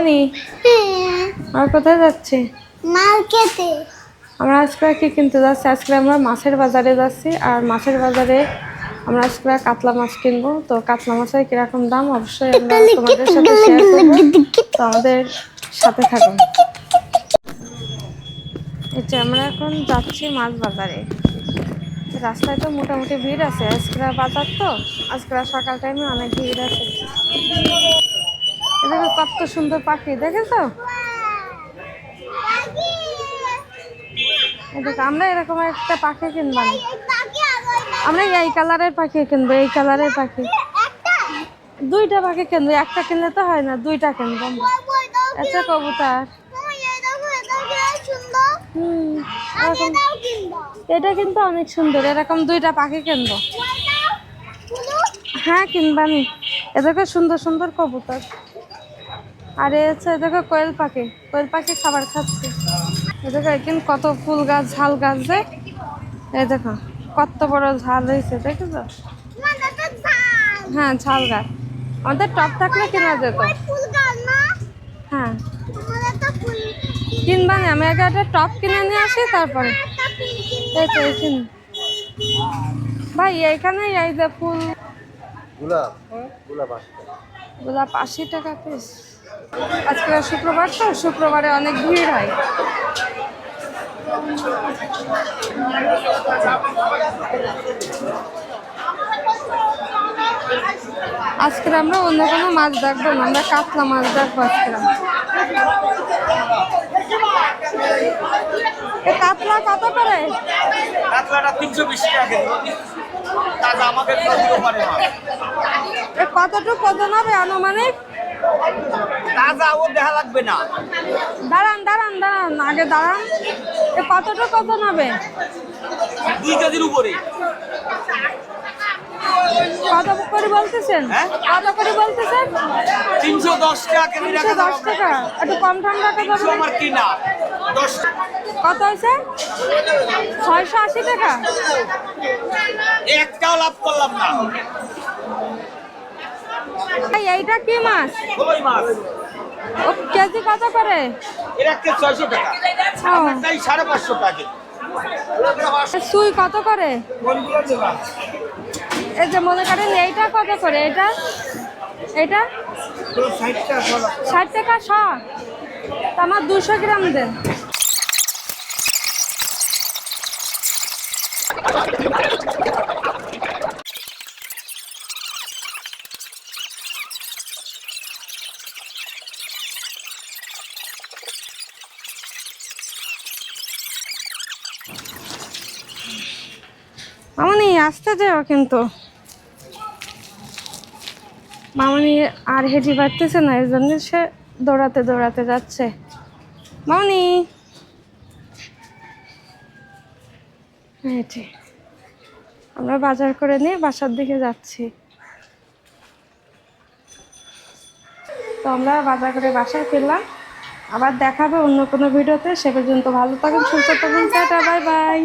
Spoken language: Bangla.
মামনি আমরা কোথায় যাচ্ছি? মার্কেটে। আমরা আজকে কি কিনতে যাচ্ছি? আজকে আমরা মাছের বাজারে যাচ্ছি, আর মাছের বাজারে আমরা আজকে কাতলা মাছ কিনবো। তো কাতলা মাছের কিরকম দাম অবশ্যই আমরা তোমাদের সাথে শেয়ার করবো, তো আমাদের সাথে থাকুন। এটা আমরা এখন যাচ্ছি মাছ বাজারে। রাস্তায় তো মোটামুটি ভিড় আছে, আজকে বাজার তো আজকে সকাল টাইমে অনেক ভিড় আছে। দেখো কত সুন্দর পাখি, দেখেছো? দেখো আমরা এরকম একটা পাখি কিনবো, আমরা এই কালারের পাখি কিনবো, এই কালারের পাখি। দুইটা পাখি কিনবো, একটা কিনলে তো হয় না, দুইটা কিনবো। আচ্ছা কবুতর, এটা কিন্তু অনেক সুন্দর, এরকম দুইটা পাখি কিনবো। হ্যাঁ কিনবানি। এদেরকে সুন্দর সুন্দর কবুতর। আর হচ্ছে দেখো কোয়েল পাখি, কোয়েল পাখি খাবার খাচ্ছে। দেখো এখানে কত ফুল গাছ, ঝাল গাছ যে, এই দেখো কত বড় ঝাল হয়েছে, দেখেছো? হ্যাঁ ঝাল গাছ। আমাদের টপ থাকলে কেনা যেত। হ্যাঁ কিনবা না, আমি আগে একটা টপ কিনে নিয়ে আসি তারপরে। এই তো এখানে ভাই, এইখানে এই যে ফুল গোলাপ 80 টাকা পিস। আজকে শুক্রবার তো, শুক্রবারে অনেক ভিড় হয়। আজকে আমরা অন্য কোনো মাছ দেখবো না, আমরা কাতলা মাছ দেখবো আজকে। কাতলা কত করে? কাতলাটা 320 টাকা কেজি। তাজা আমাদের নদীর ওপারে মাছ। কতটুকু ওজন হবে আনুমানিক? তাজা ও দেখা লাগবে না। দাঁড়ান দাঁড়ান দাঁড়ান, আগে দাঁড়ান। কতটুকু ওজন হবে? 2 কেজির উপরে। কত করে বলতেছেন? কত করে বলতেছেন? 310 টাকা কেজি রাখা 10 টাকা, একটু কম ঠাম রাখা যাবে? আমার কিনা 10 কত হয়েছে? 680 টাকা। একটাও লাভ করলাম না। এইটা কি মাছ? কই মাছ? ও কেজি কত করে? এর একটা 600 টাকা। আমারটাই 550 টাকা। সুই কত করে? কোনগুলো দেবা? এই যে মনে করেন এইটা কত করে? এটা এটা 60 টাকা। 60 টাকা শ। আমার 200 গ্রাম দেন। মামনি আসতে যাও, কিন্তু মামনি আর হেঁটে পারতেছে না, এই জন্য সে দৌড়াতে দৌড়াতে যাচ্ছে। মামনি হেঁটে আমরা বাজার করে নিয়ে বাসার দিকে যাচ্ছি। তো আমরা বাজার করে বাসায় ফিরলাম, আবার দেখাবে অন্য কোনো ভিডিওতে। সে পর্যন্ত ভালো থাকুন, সুস্থ থাকুন, টাটা, বাই বাই।